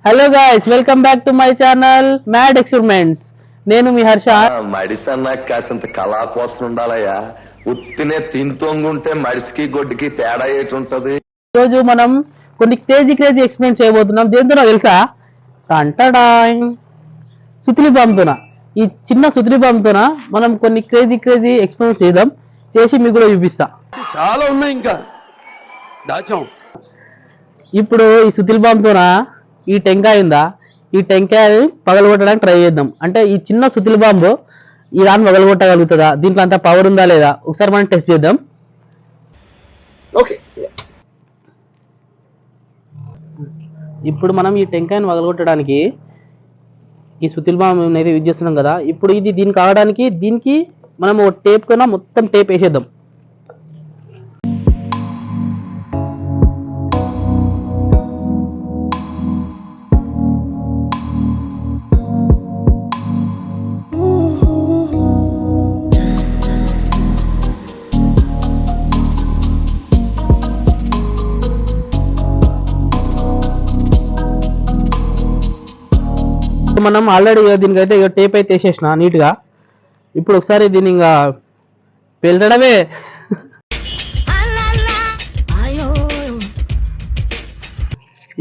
Hello guys, welcome back to my channel mad experiments. నేను మీ హర్ష. మడిసన్నా కాసింత కళా కోసం ఉండాలయ్యా. ఉత్తినే తింతోంగుంటే మడిసికి గొడ్డుకి తేడా ఏటుంటది. ఈరోజు మనం కొన్ని క్రేజీ ఎక్స్పెరిమెంట్ చేయబోతున్నాం. దేంతో తెలుసా? టంటడాయ్, సుతిలి బాంబుతోన. ఈ చిన్న సుతిలి బాంబుతోన మనం కొన్ని క్రేజీ ఎక్స్పెరిమెంట్ చేద్దాం. చేసి మీకు కూడా చూపిస్తా. చాలా ఉన్నాయి, ఇంకా దాచాం. ఇప్పుడు ఈ సుతిలి బాంబుతోన ఈ టెంకాయ ఉందా, ఈ టెంకాయ పగలగొట్టడానికి ట్రై చేద్దాం. అంటే ఈ చిన్న సుతిలి బాంబు ఈ దాన్ని పగలగొట్టగలుగుతుందా, దీంట్లో అంత పవర్ ఉందా లేదా ఒకసారి మనం టెస్ట్ చేద్దాం. ఓకే, ఇప్పుడు మనం ఈ టెంకాయను పగలగొట్టడానికి ఈ సుతిలి బాంబు అయితే యూజ్ చేస్తున్నాం కదా. ఇప్పుడు ఇది దీనికి కావడానికి దీనికి మనం ఒక టేప్ కన్నా మొత్తం టేప్ వేసేద్దాం. మనం ఆల్రెడీ దీనికైతే టేప్ అయితే వేసేసిన నీట్గా. ఇప్పుడు ఒకసారి దీన్ని ఇంకా పెళ్ళడమే.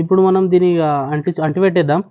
ఇప్పుడు మనం దీన్ని అంటి పెట్టేద్దాం.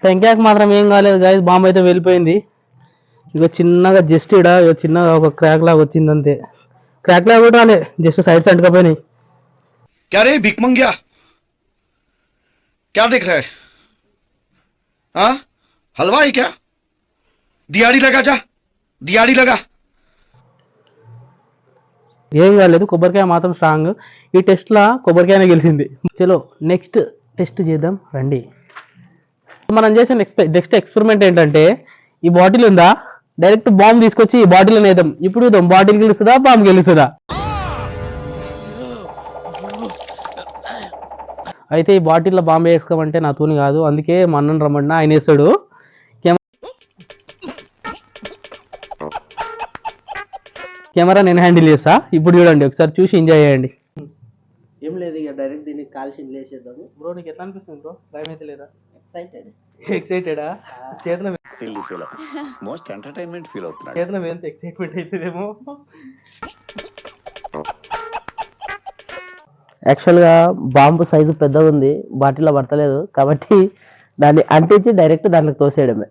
టెంకాయకు మాత్రం ఏం కాలేదు గాయస్, బాంబు అయితే వెళ్ళిపోయింది. ఇక చిన్నగా జస్ట్ ఇక చిన్నగా ఒక క్రాక్ లాగా వచ్చింది అంతే. క్రాక్ లాగా కూడా రాలే, జస్ట్ సైడ్స్ అంటుకపోయినాయి. क्या रे भिख मंगिया, क्या देख रहा है? हाँ, हलवा ही क्या? दिहाड़ी लगा, जा दिहाड़ी लगा. ఏం కాలేదు, కొబ్బరికాయ మాత్రం స్ట్రాంగ్. ఈ టెస్ట్లో కొబ్బరికాయనే గెలిచింది. చలో నెక్స్ట్ టెస్ట్ చేద్దాం రండి. మనం చేసే నెక్స్ట్ ఎక్స్పెరిమెంట్ ఏంటంటే, ఈ బాటిల్ ఉందా, డైరెక్ట్ బాంబు తీసుకొచ్చి ఈ బాటిల్ వేద్దాం. ఇప్పుడు బాటిల్ గెలుస్తుందా బాంబు గెలుస్తుందా? అయితే ఈ బాటిల్లో బాంబు వేసుకోమంటే నా తూని కాదు, అందుకే మా అన్నను రమ్మన్నా, ఆయన వేస్తాడు. కెమెరా నేను హ్యాండిల్ చేస్తా. ఇప్పుడు చూడండి, ఒకసారి చూసి ఎంజాయ్ చేయండి. ఏం లేదు, ఇక డైరెక్ట్ దీన్ని కాల్చి లేచేద్దాము. బ్రో నీకు ఎట్లా అనిపిస్తుంది బ్రో? భయం అయితే లేదా? ఎక్సైటెడా? చేతన మోస్ట్ ఎంటర్టైన్మెంట్ ఫీల్ అవుతున్నాడు. చేతన ఎంత ఎక్సైట్మెంట్ అవుతుందేమో. యాక్చువల్గా బాంబు సైజు పెద్దగా ఉంది, బాటిల్లో పడతలేదు కాబట్టి దాన్ని అంటించి డైరెక్ట్ దాంట్లో తోసేయడమే.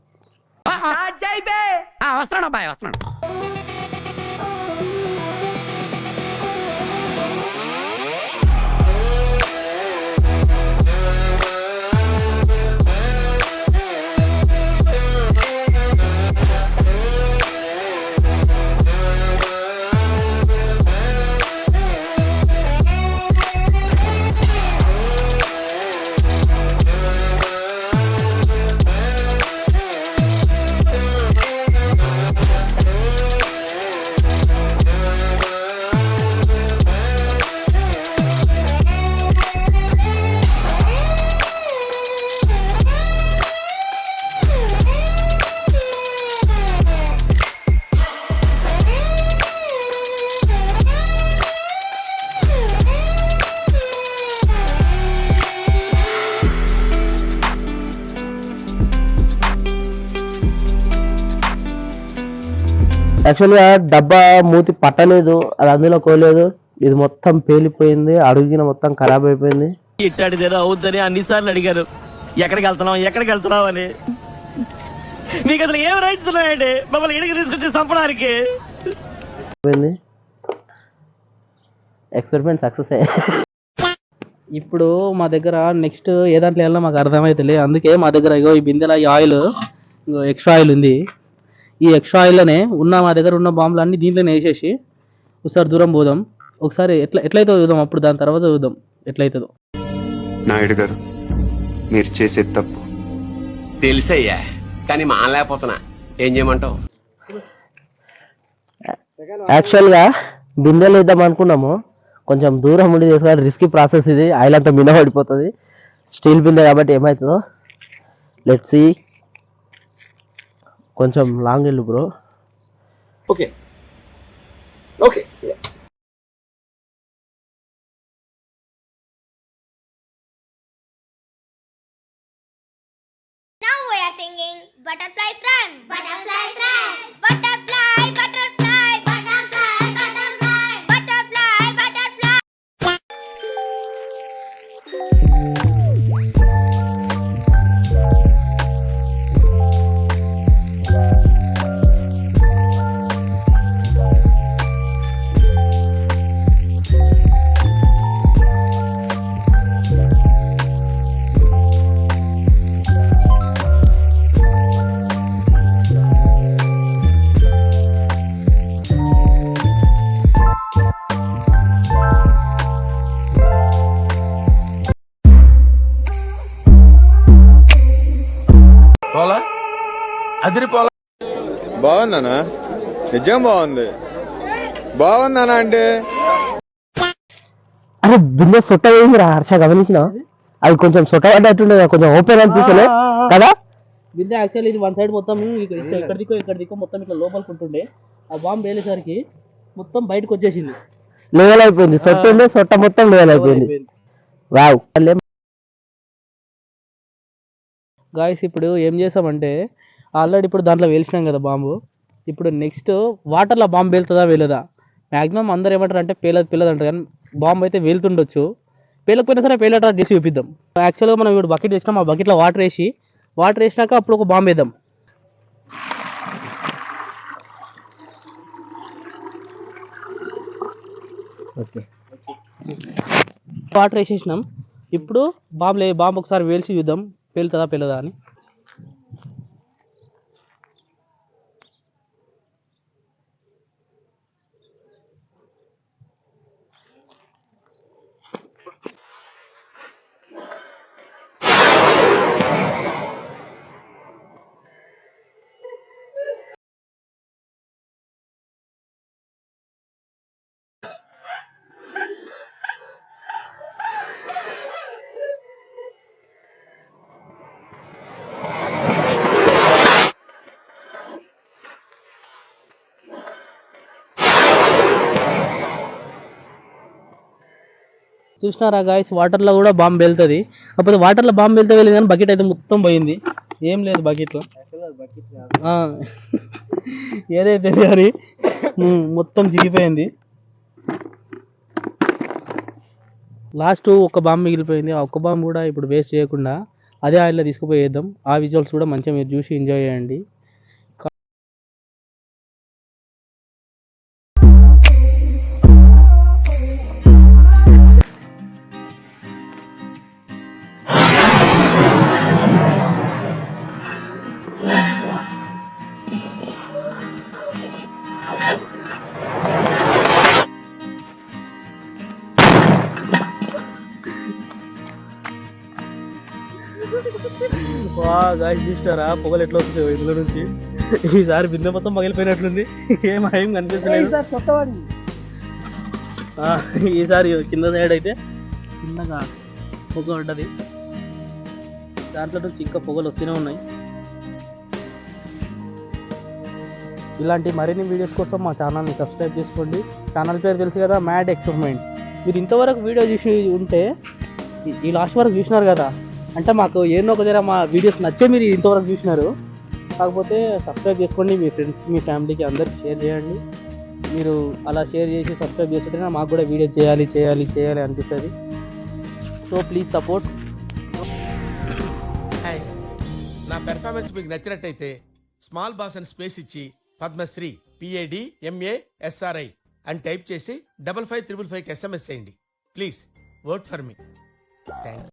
యాక్చువల్గా డబ్బా మూతి పట్టలేదు, అది అందులో కోలేదు. ఇది మొత్తం పేలిపోయింది, అడుగున మొత్తం ఖరాబ్ అయిపోయింది. ఇట్టాడిదేదో అవుద్దని అన్నిసార్లు అడిగారు, ఎక్కడికి వెళ్తున్నావు అని. మీకు అసలు ఏం రైట్స్ ఉన్నాయండి మమ్మల్ని ఇడికి తీసుకొచ్చి చంపడానికి? ఎక్స్పెరిమెంట్ సక్సెస్ ఇప్పుడు మా దగ్గర నెక్స్ట్ ఏ దాంట్లో వెళ్ళాలో మాకు అర్థమైతలే, అందుకే మా దగ్గర ఇగో ఈ బిందెల ఈ ఆయిల్ ఇగో ఎక్స్ట్రా ఆయిల్ ఉంది. ఈ ఎక్స్ట్రా ఆయిల్లోనే మా దగ్గర ఉన్న బాంబులు అన్ని దీంట్లోనే వేసేసి ఒకసారి దూరం పోదాం. ఒకసారి ఎట్లయితే చూద్దాం, అప్పుడు దాని తర్వాత చూద్దాం ఎట్లయితుందో. నాయుడు గారు, మీరు చేసేది తప్పు. తెలిసయ్యా, కానీ మానలేకపోతున్నా. ఏం చేయమంటావు? యాక్చువల్గా బిందెలు వేద్దాం అనుకున్నాము, కొంచెం దూరం ఉండి చేసుకోవాలి, రిస్కీ ప్రాసెస్ ఇది. ఆయిల్ అంతా మిన్న పడిపోతుంది, స్టీల్ బిందె కాబట్టి ఏమవుతుందో లెట్స్ సీ. కొంచెం లాంగ్ వెళ్ళు bro. Okay okay. Now we are singing Butterflies Run. Butterflies Run. Butterfly, butterfly, butterfly, butterfly, butterfly, butterfly. బాగుందనా? నిజం బాగుంది. బాగుందనా అంటే అరే బిందె సొట్ట వేసిందిరా హర్ష, గమనించిన? అది కొంచెం సొట్ట పడ్డట్టుండే, కొంచెం ఓపెన్ అనిపించలే కదా? బిందె యాక్చువల్లీ ఇది వన్ సైడ్ మొత్తం ఇక్కడ దిక్కో మొత్తం ఇట్లా లోపలికి ఉంటుండే, ఆ బాంబు వేలేసరికి మొత్తం బయటకు వచ్చేసింది, లెవెల్ అయిపోయింది. సొట్ట ఉండే, సొట్ట మొత్తం లెవెల్ అయిపోయింది. వావ్ గాయస్, ఇప్పుడు ఏం చేసామంటే ఆల్రెడీ ఇప్పుడు దాంట్లో వేల్చినాం కదా బాంబు. ఇప్పుడు నెక్స్ట్ వాటర్లో బాంబు పేలుతుందా వేలదా? మ్యాక్సిమం అందరు ఏమంటారు అంటే పేలదు అంటారు, కానీ బాంబు అయితే వేలుతుండొచ్చు. పేలకపోయినా సరే పేలట చేసి చూపిద్దాం. యాక్చువల్గా మనం ఇప్పుడు బకెట్ వేసినాం, ఆ బకెట్లో వాటర్ వేసినాక అప్పుడు ఒక బాంబు వేద్దాం. ఓకే, వాటర్ వేసేసినాం. ఇప్పుడు బాంబు ఒకసారి వేల్చి చూద్దాం పేలుతుందా పేలదా అని. చూసినారా గాయస్, వాటర్లో కూడా బాంబు వెళ్తుంది. కాకపోతే వాటర్లో బాంబు వెళ్తే వెళ్ళింది, కానీ బకెట్ అయితే మొత్తం పోయింది, ఏం లేదు బకెట్లో. ఏదైతే కానీ మొత్తం జిగిపోయింది. లాస్ట్ ఒక బాంబు మిగిలిపోయింది. ఆ ఒక్క బాంబు కూడా ఇప్పుడు వేస్ట్ చేయకుండా అదే ఆయిల్లో తీసుకుపోయేద్దాం. ఆ విజువల్స్ కూడా మంచిగా మీరు చూసి ఎంజాయ్ చేయండి. గాయస్ చూస్తారా పొగలు ఎట్లా వస్తుంది ఇందులో నుంచి? ఈసారి బిందె మొత్తం పగిలిపోయినట్లుంది, ఏం కనిపించలేదు. ఈసారి కింద సైడ్ అయితే చిన్నగా పొగ ఉంటుంది, దాంట్లో నుంచి ఇంకా పొగలు వస్తూనే ఉన్నాయి. ఇలాంటి మరిన్ని వీడియోస్ కోసం మా ఛానల్ని సబ్స్క్రైబ్ చేసుకోండి. ఛానల్ పేరు తెలుసు కదా, మ్యాడ్ ఎక్స్పెరిమెంట్స్. మీరు ఇంతవరకు వీడియో చూసి ఉంటే ఈ లాస్ట్ వరకు చూసినారు కదా, అంటే మాకు ఏదో ఒక దగ్గర మా వీడియోస్ నచ్చే మీరు ఇంతవరకు చూసినారు. కాకపోతే సబ్స్క్రైబ్ చేసుకోండి, మీ ఫ్రెండ్స్కి మీ ఫ్యామిలీకి అందరికి షేర్ చేయండి. మీరు అలా షేర్ చేసి సబ్స్క్రైబ్ చేస్తుంటే మాకు కూడా వీడియో చేయాలి అనిపిస్తుంది. So please support. నా పెర్ఫార్మెన్స్ మీకు నచ్చినట్టయితే స్మాల్ బాస్ అని స్పేస్ ఇచ్చి పద్మశ్రీ PAD MA SRI అని టైప్ చేసి 55555కి SMS చేయండి please work for me thank